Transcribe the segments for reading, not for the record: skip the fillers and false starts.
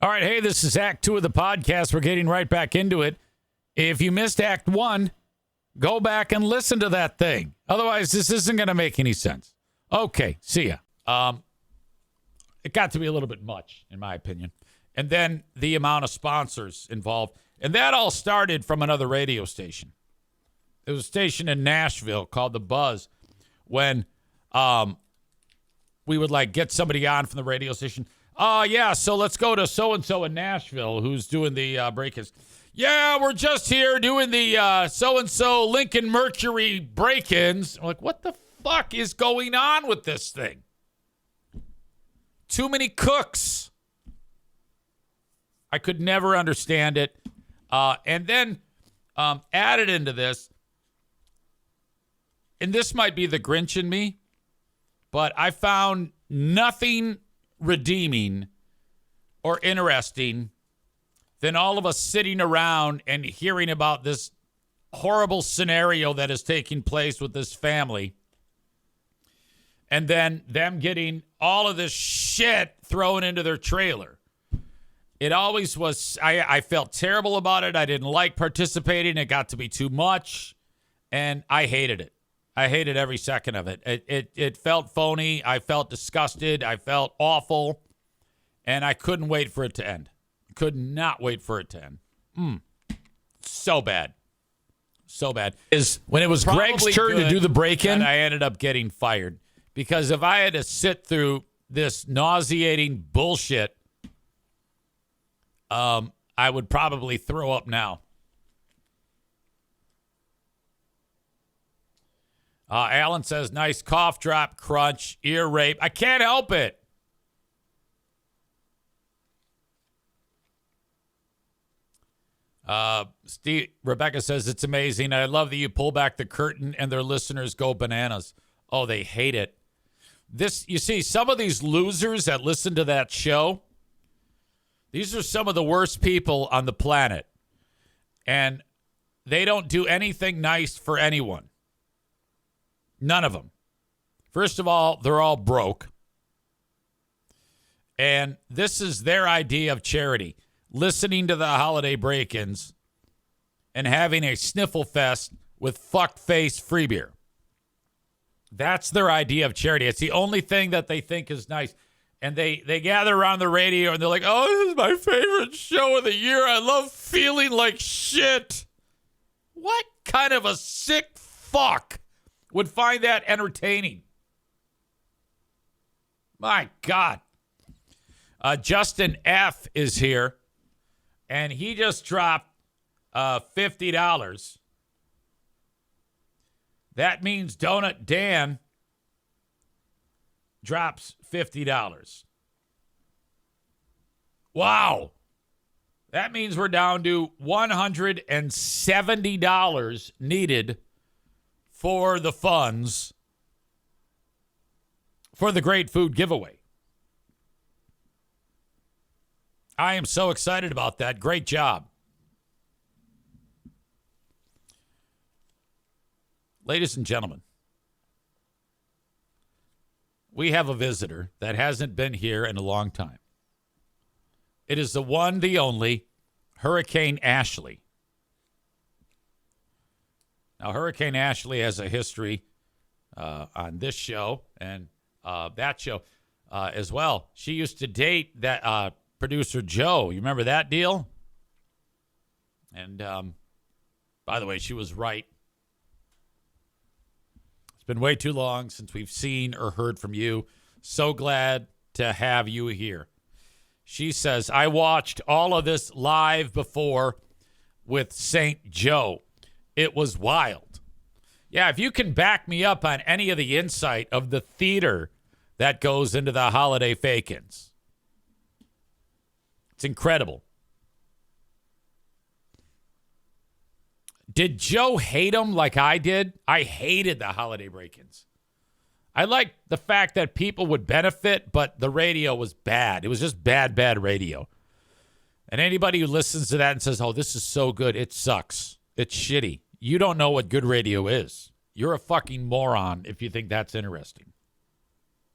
All right, hey, this is Act 2 of the podcast. We're getting right back into it. If you missed Act 1, go back and listen to that thing. Otherwise, this isn't going to make any sense. Okay, see ya. It got to be a little bit much, in my opinion. And then the amount of sponsors involved. And that all started from another radio station. It was a station in Nashville called The Buzz when we would, like, get somebody on from the radio station. Yeah, so let's go to so-and-so in Nashville who's doing the break-ins. Yeah, we're just here doing the so-and-so Lincoln Mercury break-ins. I'm like, what the fuck is going on with this thing? Too many cooks. I could never understand it. And then added into this, and this might be the Grinch in me, but I found nothing redeeming or interesting than all of us sitting around and hearing about this horrible scenario that is taking place with this family, and then them getting all of this shit thrown into their trailer. It always was, I felt terrible about it. I didn't like participating. It got to be too much, and I hated it. I hated every second of it. It felt phony. I felt disgusted. I felt awful. And I couldn't wait for it to end. Could not wait for it to end. So bad. So bad. When it was Greg's turn to do the break-in, I ended up getting fired. Because if I had to sit through this nauseating bullshit, I would probably throw up now. Alan says, nice cough drop, crunch, ear rape. I can't help it. Rebecca says, it's amazing. I love that you pull back the curtain and their listeners go bananas. Oh, they hate it. You see, some of these losers that listen to that show, these are some of the worst people on the planet. And they don't do anything nice for anyone. None of them. First of all, they're all broke. And this is their idea of charity. Listening to the holiday break-ins and having a sniffle fest with fuck-face free beer. That's their idea of charity. It's the only thing that they think is nice. And they gather around the radio and they're like, oh, this is my favorite show of the year. I love feeling like shit. What kind of a sick fuck would find that entertaining? My God. Justin F. is here, and he just dropped $50. That means Donut Dan drops $50. Wow. That means we're down to $170 needed for the funds for the Great Food Giveaway. I am so excited about that. Great job. Ladies and gentlemen, we have a visitor that hasn't been here in a long time. It is the one, the only, Hurricane Ashley. Now, Hurricane Ashley has a history on this show and that show as well. She used to date that producer Joe. You remember that deal? And by the way, she was right. It's been way too long since we've seen or heard from you. So glad to have you here. She says, I watched all of this live before with St. Joe. It was wild. Yeah, if you can back me up on any of the insight of the theater that goes into the holiday fake-ins. It's incredible. Did Joe hate them like I did? I hated the holiday break-ins. I liked the fact that people would benefit, but the radio was bad. It was just bad radio. And anybody who listens to that and says, oh, this is so good, it sucks. It's shitty. You don't know what good radio is. You're a fucking moron if you think that's interesting.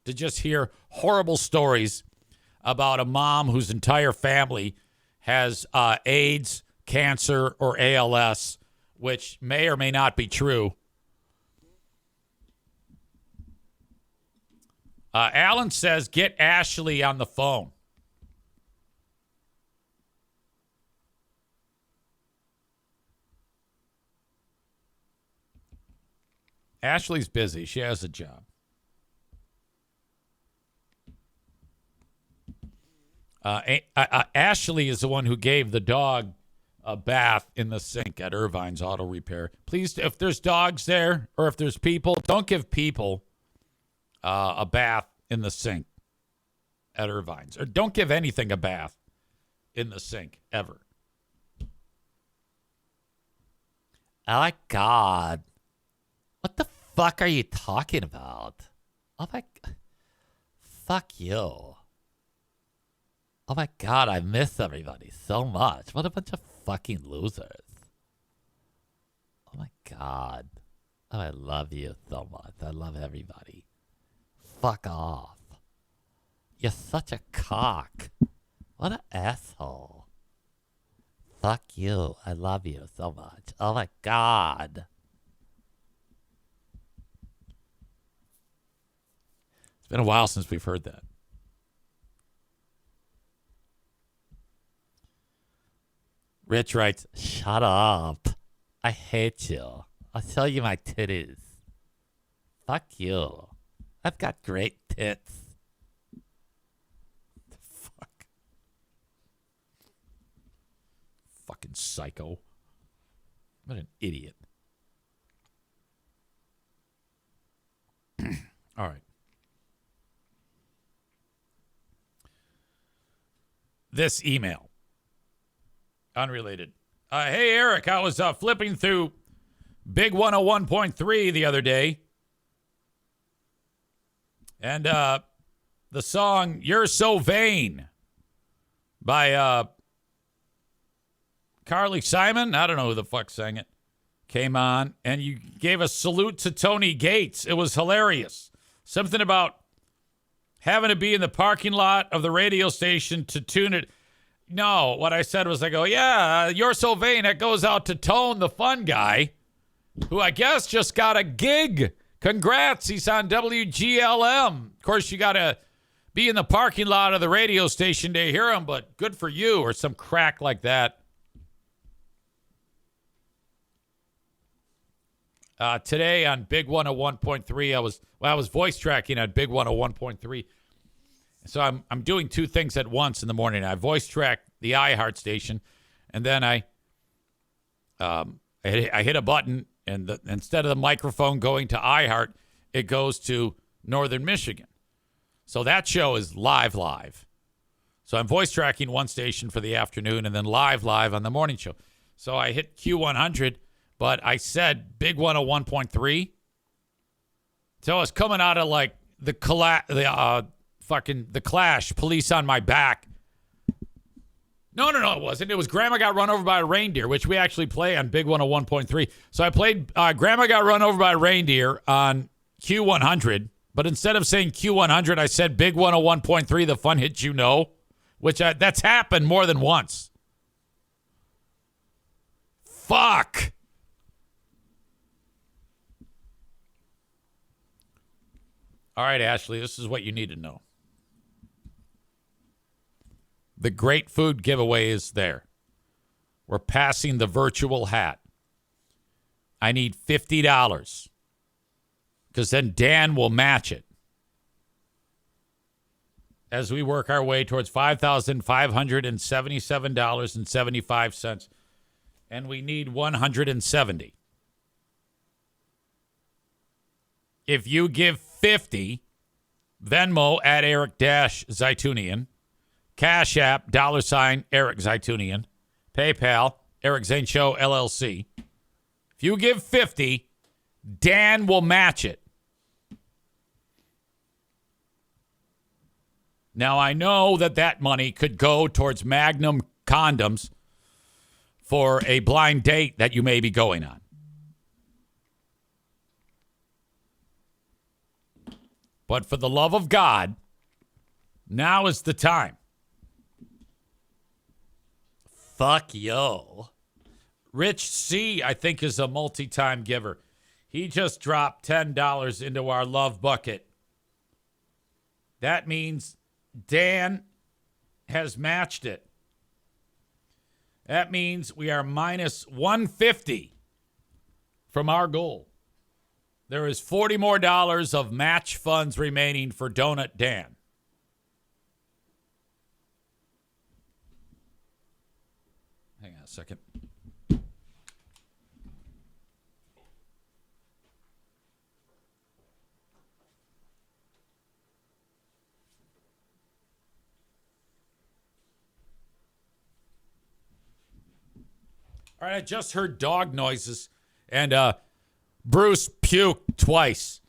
To just hear horrible stories about a mom whose entire family has AIDS, cancer, or ALS, which may or may not be true. Alan says, get Ashley on the phone. Ashley's busy. She has a job. Ashley is the one who gave the dog a bath in the sink at Irvine's Auto Repair. Please, if there's dogs there or if there's people, don't give people a bath in the sink at Irvine's. Or don't give anything a bath in the sink, ever. Oh, my God. What the fuck are you talking about? Oh, my... Fuck you. Oh, my God, I miss everybody so much. What a bunch of fucking losers. Oh, my God. Oh, I love you so much. I love everybody. Fuck off. You're such a cock. What an asshole. Fuck you. I love you so much. Oh, my God. It's been a while since we've heard that. Rich writes, shut up. I hate you. I'll show you my titties. Fuck you. I've got great tits. The fuck? Fucking psycho. What an idiot. All right. This email. Unrelated. Hey, Eric, I was flipping through Big 101.3 the other day. And the song You're So Vain by Carly Simon, I don't know who the fuck sang it, came on. And you gave a salute to Tony Gates. It was hilarious. Something about having to be in the parking lot of the radio station to tune it. No, what I said was, I go, yeah, You're So Vain. That goes out to Tone, the fun guy, who I guess just got a gig. Congrats. He's on WGLM. Of course, you got to be in the parking lot of the radio station to hear him, but good for you, or some crack like that. Today on Big 101.3, I was voice tracking on Big 101.3. So I'm doing two things at once in the morning. I voice track the iHeart station, and then I hit a button, and instead of the microphone going to iHeart, it goes to Northern Michigan. So that show is live. So I'm voice tracking one station for the afternoon, and then live on the morning show. So I hit Q100, but I said Big 101.3. So I was coming out of like the Clash, Police on My Back. No, it wasn't. It was Grandma Got Run Over by a Reindeer, which we actually play on Big 101.3. So I played Grandma Got Run Over by a Reindeer on Q100, but instead of saying Q100, I said Big 101.3, the fun hit you know, which that's happened more than once. Fuck. All right, Ashley, this is what you need to know. The Great Food giveaway is there. We're passing the virtual hat. I need $50 because then Dan will match it as we work our way towards $5,577.75, and we need 170. If you give 50, Venmo at Eric-Zaitunian, Cash App, $ Eric Zaitunian, PayPal, Eric Zane Show, LLC. If you give 50, Dan will match it. Now, I know that money could go towards Magnum condoms for a blind date that you may be going on. But for the love of God, Now is the time. Fuck yo. Rich C, I think, is a multi-time giver. He just dropped $10 into our love bucket. That means Dan has matched it. That means we are minus 150 from our goal. There is $40 more of match funds remaining for Donut Dan. Hang on a second. All right, I just heard dog noises, and Bruce puked twice.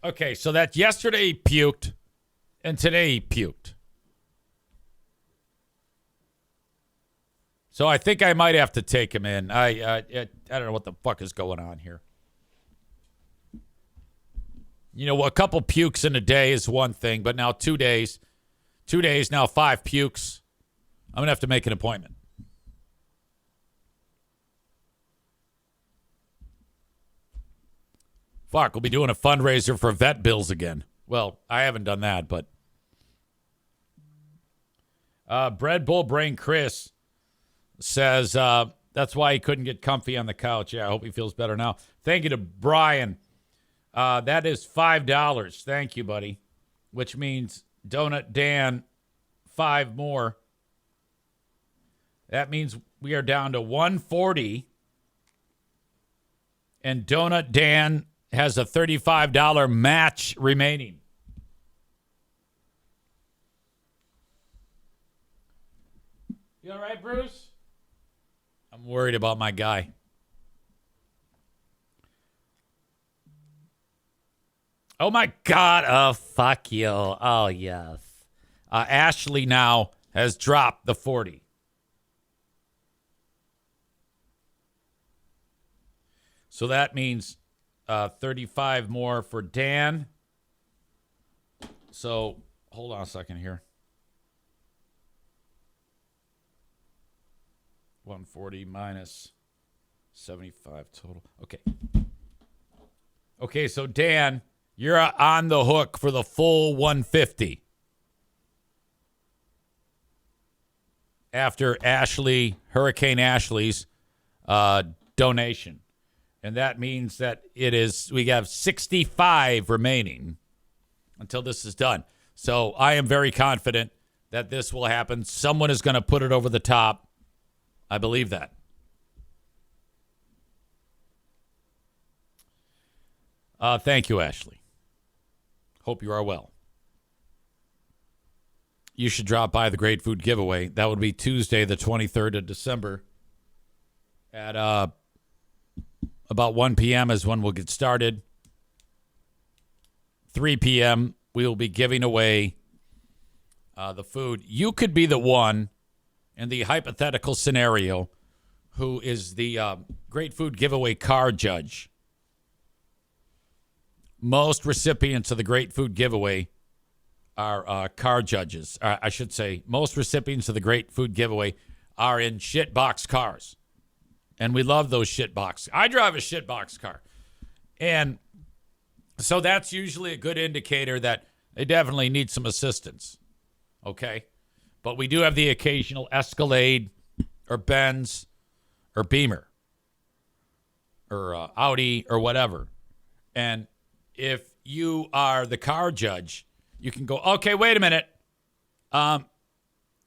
Okay, so that yesterday he puked, and today he puked. So I think I might have to take him in. I don't know what the fuck is going on here. You know, a couple pukes in a day is one thing, but now 2 days, now 5 pukes. I'm going to have to make an appointment. Fuck, we'll be doing a fundraiser for vet bills again. Well, I haven't done that, but. Bread Bull Brain Chris says that's why he couldn't get comfy on the couch. Yeah, I hope he feels better now. Thank you to Brian. That is $5. Thank you, buddy. Which means Donut Dan, 5 more. That means we are down to 140. And Donut Dan has a $35 match remaining. You all right, Bruce? I'm worried about my guy. Oh, my God. Oh, fuck you. Oh, yes. Ashley now has dropped the 40. So that means 35 more for Dan. So hold on a second here. 140 minus 75 total. Okay. Okay, so Dan, you're on the hook for the full 150. After Hurricane Ashley's donation. And that means that we have 65 remaining until this is done. So I am very confident that this will happen. Someone is going to put it over the top. I believe that. Thank you, Ashley. Hope you are well. You should drop by the Great Food Giveaway. That would be Tuesday, the 23rd of December at about 1 p.m. is when we'll get started. 3 p.m., we will be giving away the food. You could be the one in the hypothetical scenario who is the Great Food Giveaway car judge. Most recipients of the Great Food Giveaway are car judges. I should say, most recipients of the Great Food Giveaway are in shitbox cars. And we love those shitbox. I drive a shitbox car. And so that's usually a good indicator that they definitely need some assistance. Okay? But we do have the occasional Escalade or Benz or Beamer or Audi or whatever. And if you are the car judge, you can go, okay, wait a minute.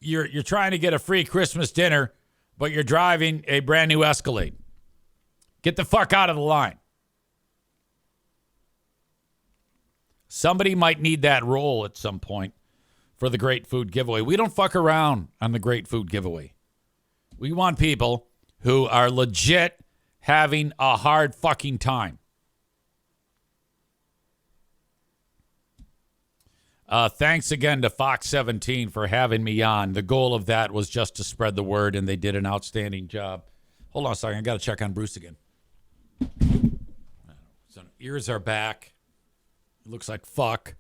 You're trying to get a free Christmas dinner, but you're driving a brand new Escalade. Get the fuck out of the line. Somebody might need that role at some point for the Great Food Giveaway. We don't fuck around on the Great Food Giveaway. We want people who are legit having a hard fucking time. Thanks again to Fox 17 for having me on. The goal of that was just to spread the word, and they did an outstanding job. Hold on a second. I got to check on Bruce again. So ears are back. It looks like fuck.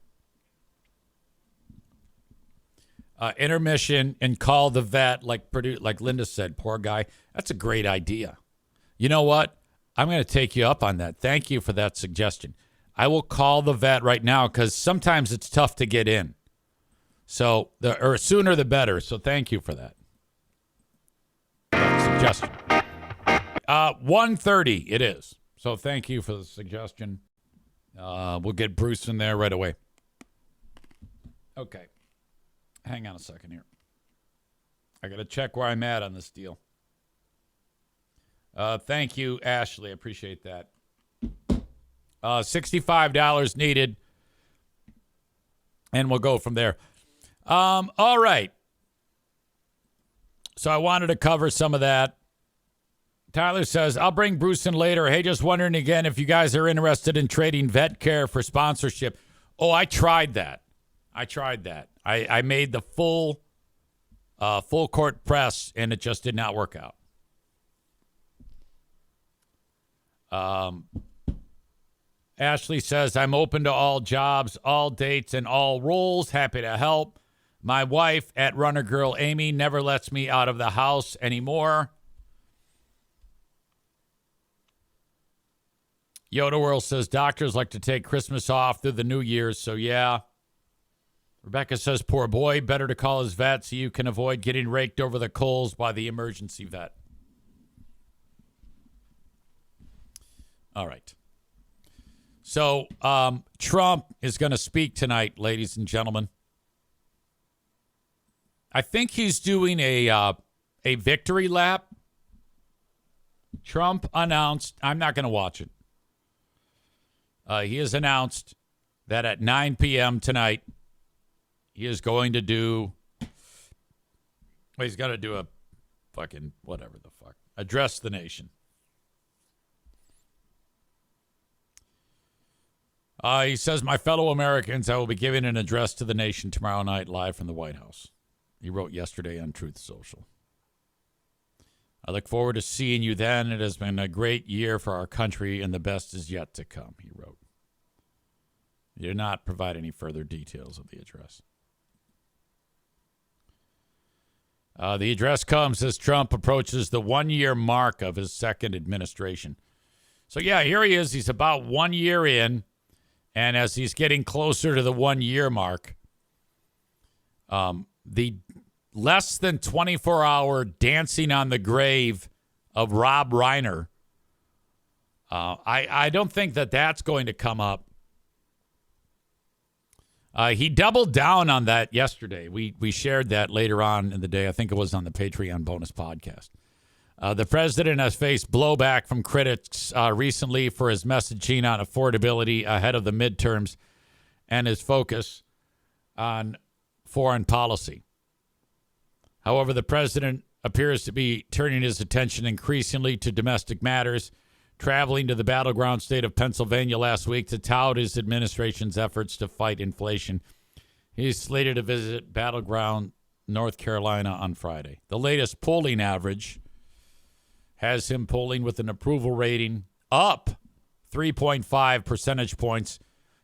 intermission and call the vet, like Linda said, poor guy. That's a great idea. You know what? I'm going to take you up on that. Thank you for that suggestion. I will call the vet right now because sometimes it's tough to get in. So, or sooner the better. So thank you for that suggestion. 1:30 it is. So thank you for the suggestion. We'll get Bruce in there right away. Okay. Hang on a second here. I got to check where I'm at on this deal. Thank you, Ashley. I appreciate that. $65 needed. And we'll go from there. All right. So I wanted to cover some of that. Tyler says, I'll bring Bruce in later. Hey, just wondering again if you guys are interested in trading vet care for sponsorship. Oh, I tried that. I made the full court press, and it just did not work out. Ashley says, I'm open to all jobs, all dates, and all roles. Happy to help. My wife at Runner Girl Amy never lets me out of the house anymore. Yoda World says, doctors like to take Christmas off through the New Year's, so yeah. Rebecca says, poor boy, better to call his vet so you can avoid getting raked over the coals by the emergency vet. All right. So Trump is going to speak tonight, ladies and gentlemen. I think he's doing a victory lap. Trump announced, I'm not going to watch it. He has announced that at 9 p.m. tonight, he is going to do, well, he's got to do a fucking whatever the fuck, address the nation. He says, my fellow Americans, I will be giving an address to the nation tomorrow night live from the White House. He wrote yesterday on Truth Social. I look forward to seeing you then. It has been a great year for our country, and the best is yet to come, he wrote. He did not provide any further details of the address. The address comes as Trump approaches the 1-year mark of his second administration. So, yeah, here he is. He's about 1 year in. And as he's getting closer to the 1-year mark, the less than 24-hour dancing on the grave of Rob Reiner, I don't think that that's going to come up. He doubled down on that yesterday. We shared that later on in the day. I think it was on the Patreon bonus podcast. The president has faced blowback from critics recently for his messaging on affordability ahead of the midterms and his focus on foreign policy. However, the president appears to be turning his attention increasingly to domestic matters, traveling to the battleground state of Pennsylvania last week to tout his administration's efforts to fight inflation. He's slated to visit battleground North Carolina on Friday. The latest polling average has him polling with an approval rating up 3.5 percentage points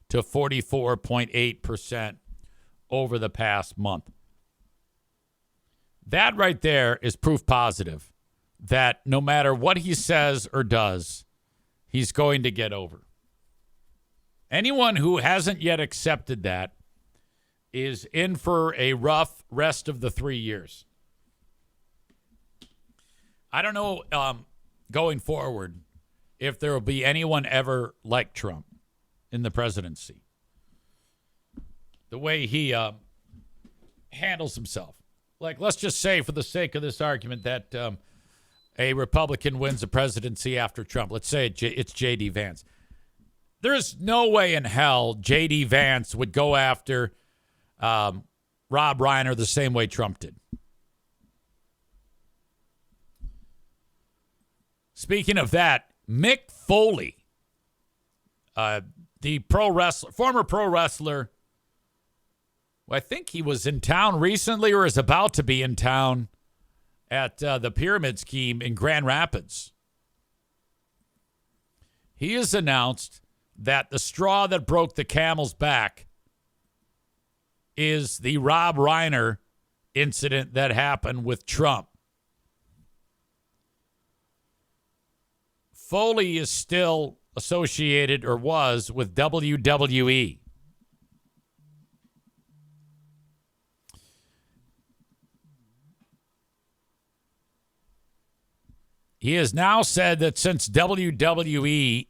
to 44.8% over the past month. That right there is proof positive that no matter what he says or does, he's going to get over. Anyone who hasn't yet accepted that is in for a rough rest of the 3 years. I don't know going forward if there will be anyone ever like Trump in the presidency. The way he handles himself. Like, let's just say, for the sake of this argument, that a Republican wins the presidency after Trump. Let's say it's J.D. Vance. There is no way in hell J.D. Vance would go after Rob Reiner the same way Trump did. Speaking of that, Mick Foley, the former pro wrestler, I think he was in town recently or is about to be in town at the Pyramid Scheme in Grand Rapids. He has announced that the straw that broke the camel's back is the Rob Reiner incident that happened with Trump. Foley is still associated, or was, with WWE. He has now said that since WWE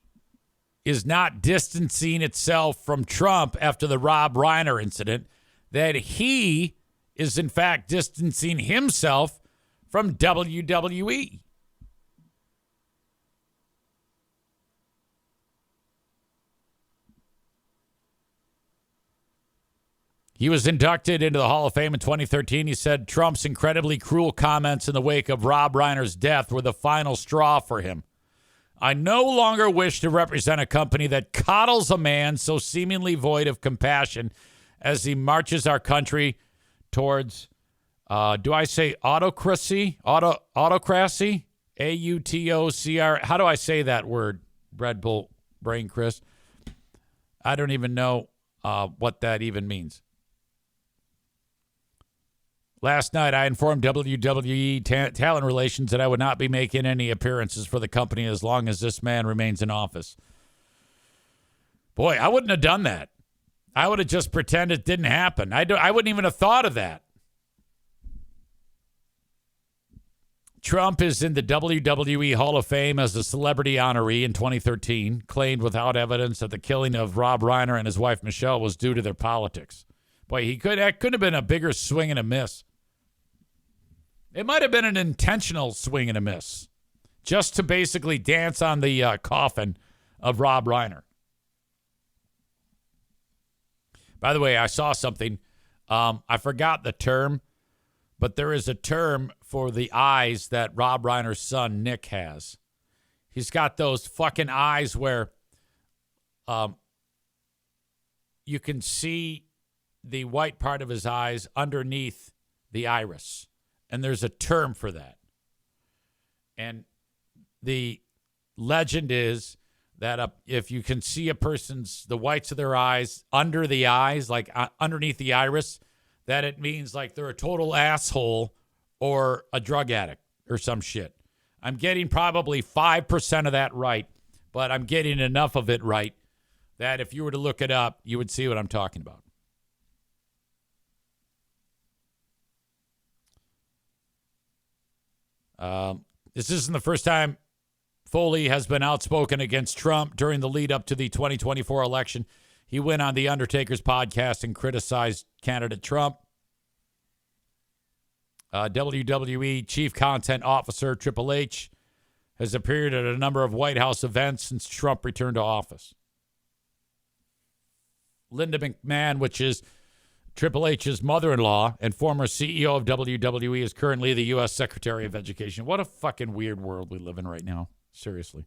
is not distancing itself from Trump after the Rob Reiner incident, that he is in fact distancing himself from WWE. He was inducted into the Hall of Fame in 2013. He said Trump's incredibly cruel comments in the wake of Rob Reiner's death were the final straw for him. I no longer wish to represent a company that coddles a man so seemingly void of compassion as he marches our country towards, do I say autocracy? Autocracy? AUTOCR. How do I say that word, Red Bull Brain Chris? I don't even know what that even means. Last night, I informed WWE Talent Relations that I would not be making any appearances for the company as long as this man remains in office. Boy, I wouldn't have done that. I would have just pretended it didn't happen. I wouldn't even have thought of that. Trump is in the WWE Hall of Fame as a celebrity honoree in 2013, claimed without evidence that the killing of Rob Reiner and his wife Michelle was due to their politics. Boy, that could have been a bigger swing and a miss. It might have been an intentional swing and a miss, just to basically dance on the coffin of Rob Reiner. By the way, I saw something. I forgot the term, but there is a term for the eyes that Rob Reiner's son, Nick, has. He's got those fucking eyes where you can see the white part of his eyes underneath the iris. And there's a term for that. And the legend is that if you can see a person's, the whites of their eyes, under the eyes, like underneath the iris, that it means like they're a total asshole or a drug addict or some shit. I'm getting probably 5% of that right, but I'm getting enough of it right that if you were to look it up, you would see what I'm talking about. This isn't the first time Foley has been outspoken against Trump during the lead up to the 2024 election. He went on The Undertaker's podcast and criticized candidate Trump. WWE Chief Content Officer Triple H has appeared at a number of White House events since Trump returned to office. Linda McMahon, which is Triple H's mother-in-law and former CEO of WWE, is currently the U.S. Secretary of Education. What a fucking weird world we live in right now. Seriously.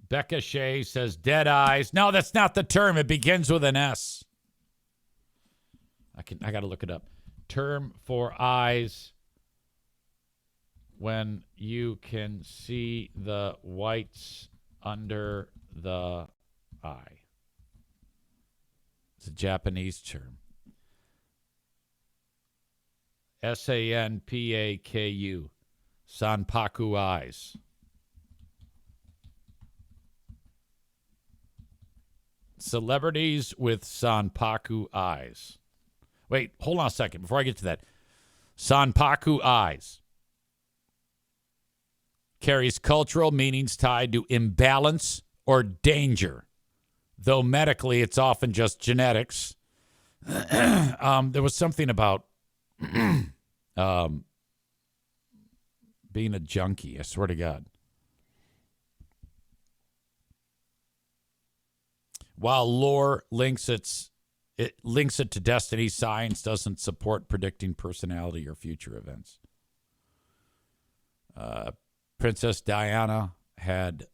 Becca Shea says dead eyes. No, that's not the term. It begins with an S. I got to look it up. Term for eyes when you can see the whites under the eye. It's a Japanese term. Sanpaku. Sanpaku eyes. Celebrities with Sanpaku eyes. Wait, hold on a second before I get to that. Sanpaku eyes carries cultural meanings tied to imbalance or danger. Though medically, it's often just genetics. There was something about being a junkie, I swear to God. While lore links it to destiny, science doesn't support predicting personality or future events. Princess Diana had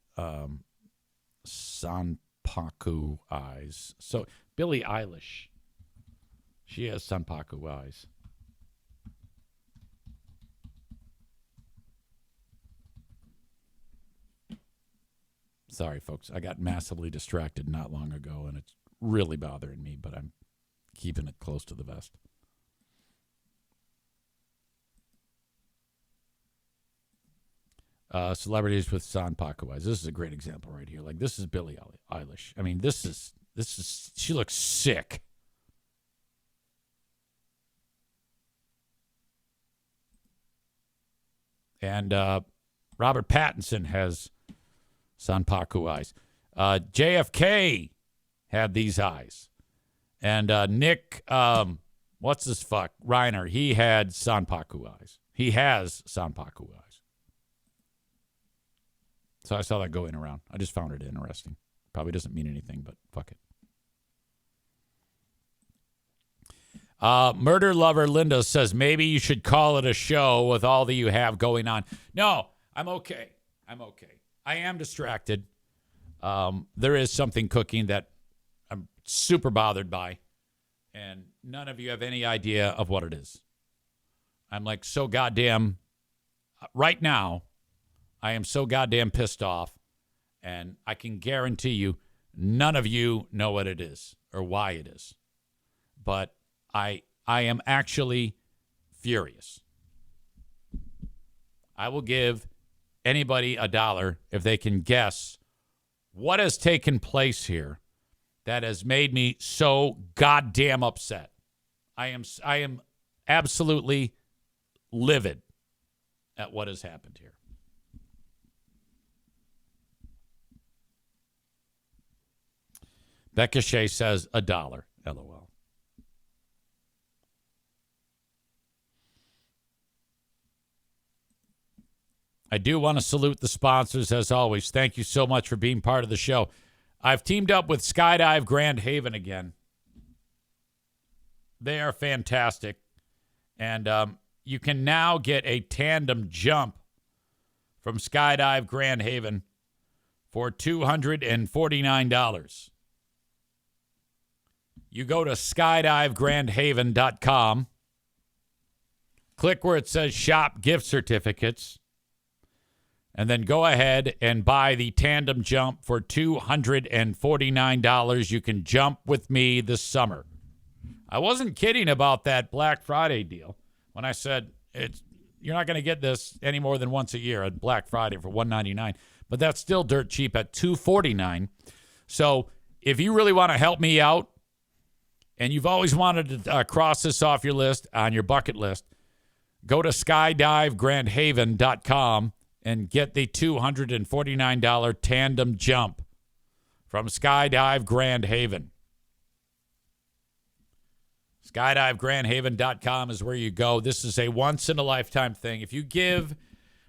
Sanpaku eyes. So Billie Eilish, she has Sanpaku eyes. Sorry, folks. I got massively distracted not long ago, and it's really bothering me, but I'm keeping it close to the vest. Celebrities with Sanpaku eyes. This is a great example right here. Like, this is Billie Eilish. I mean, this is she looks sick. And Robert Pattinson has Sanpaku eyes. JFK had these eyes. And Nick, what's his fuck? Reiner, he had Sanpaku eyes. He has Sanpaku eyes. So I saw that going around. I just found it interesting. Probably doesn't mean anything, but fuck it. Murder Lover Linda says, maybe you should call it a show with all that you have going on. No, I'm okay. I am distracted. There is something cooking that I'm super bothered by, and none of you have any idea of what it is. I'm like so goddamn, right now, I am so goddamn pissed off, and I can guarantee you none of you know what it is or why it is. But I am actually furious. I will give anybody $1 if they can guess what has taken place here that has made me so goddamn upset. I am absolutely livid at what has happened here. Becca Shea says $1. LOL. I do want to salute the sponsors as always. Thank you so much for being part of the show. I've teamed up with Skydive Grand Haven again. They are fantastic. And you can now get a tandem jump from Skydive Grand Haven for $249. You go to skydivegrandhaven.com, click where it says Shop Gift Certificates, and then go ahead and buy the tandem jump for $249. You can jump with me this summer. I wasn't kidding about that Black Friday deal when I said you're not going to get this any more than once a year at Black Friday for $199, but that's still dirt cheap at $249. So if you really want to help me out, and you've always wanted to cross this off your list, on your bucket list, go to skydivegrandhaven.com and get the $249 tandem jump from Skydive Grand Haven. Skydivegrandhaven.com is where you go. This is a once-in-a-lifetime thing. If you give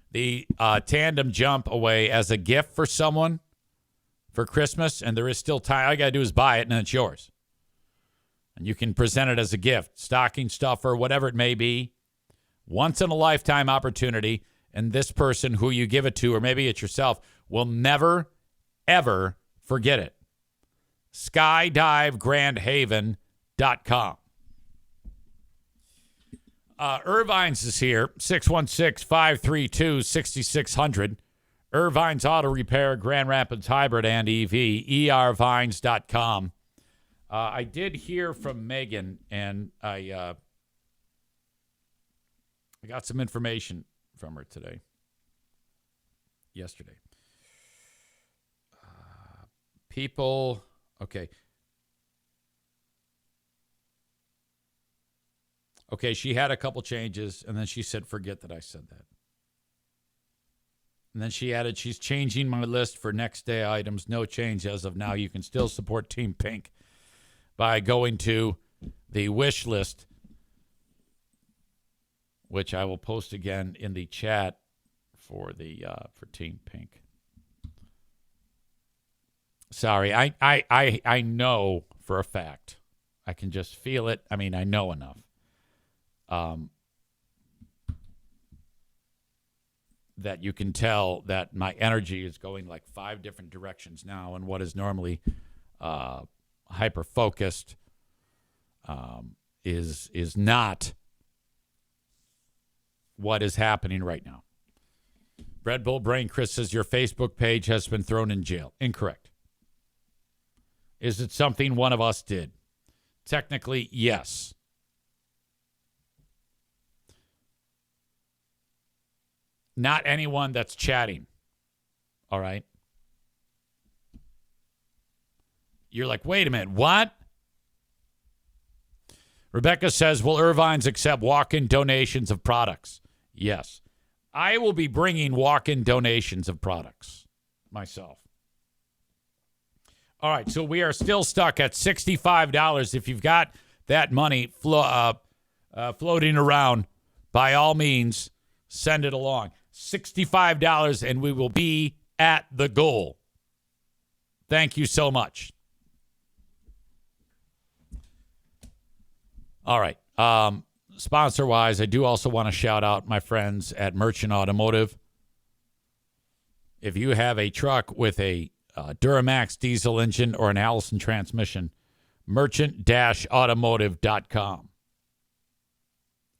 the tandem jump away as a gift for someone for Christmas, and there is still time, all you got to do is buy it, and then it's yours. And you can present it as a gift, stocking stuffer, whatever it may be. Once in a lifetime opportunity. And this person who you give it to, or maybe it's yourself, will never, ever forget it. Skydivegrandhaven.com. Irvine's is here, 616-532-6600. Irvine's Auto Repair, Grand Rapids Hybrid and EV, ervines.com. I did hear from Megan, and I got some information from her yesterday. Okay, she had a couple changes, and then she said, forget that I said that. And then she added, she's changing my list for next day items. No change as of now. You can still support Team Pink by going to the wish list, which I will post again in the chat for Team Pink. Sorry, I know for a fact. I can just feel it. I mean, I know enough. That you can tell that my energy is going like 5 different directions now, and what is normally hyper-focused is not what is happening right now. Red Bull Brain Chris says your Facebook page has been thrown in jail. Incorrect. Is it something one of us did? Technically, yes. Not anyone that's chatting. All right? You're like, wait a minute, what? Rebecca says, will Irvine's accept walk-in donations of products? Yes. I will be bringing walk-in donations of products myself. All right, so we are still stuck at $65. If you've got that money floating around, by all means, send it along. $65, and we will be at the goal. Thank you so much. All right. Sponsor-wise, I do also want to shout out my friends at Merchant Automotive. If you have a truck with a Duramax diesel engine or an Allison transmission, merchant-automotive.com.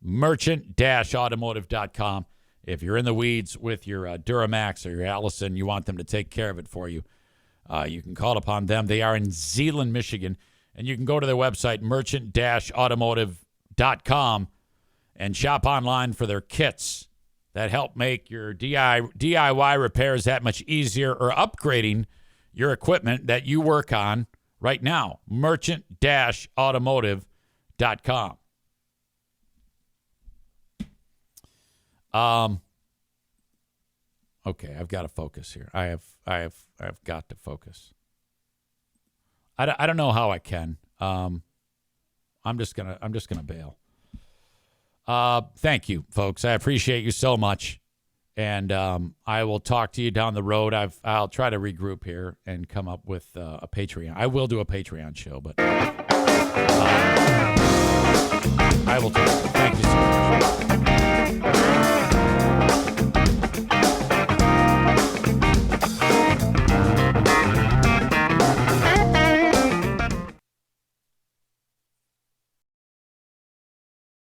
Merchant-automotive.com. If you're in the weeds with your Duramax or your Allison, you want them to take care of it for you, you can call upon them. They are in Zeeland, Michigan, and you can go to their website, merchant-automotive.com, and shop online for their kits that help make your DIY repairs that much easier, or upgrading your equipment that you work on right now. Merchant-automotive.com. Okay, I've got to focus here. I've got to focus. I don't know how I can. I'm just gonna bail. Thank you, folks. I appreciate you so much, and I will talk to you down the road. I'll try to regroup here and come up with a Patreon. I will do a Patreon show, but I will talk. Thank you so much.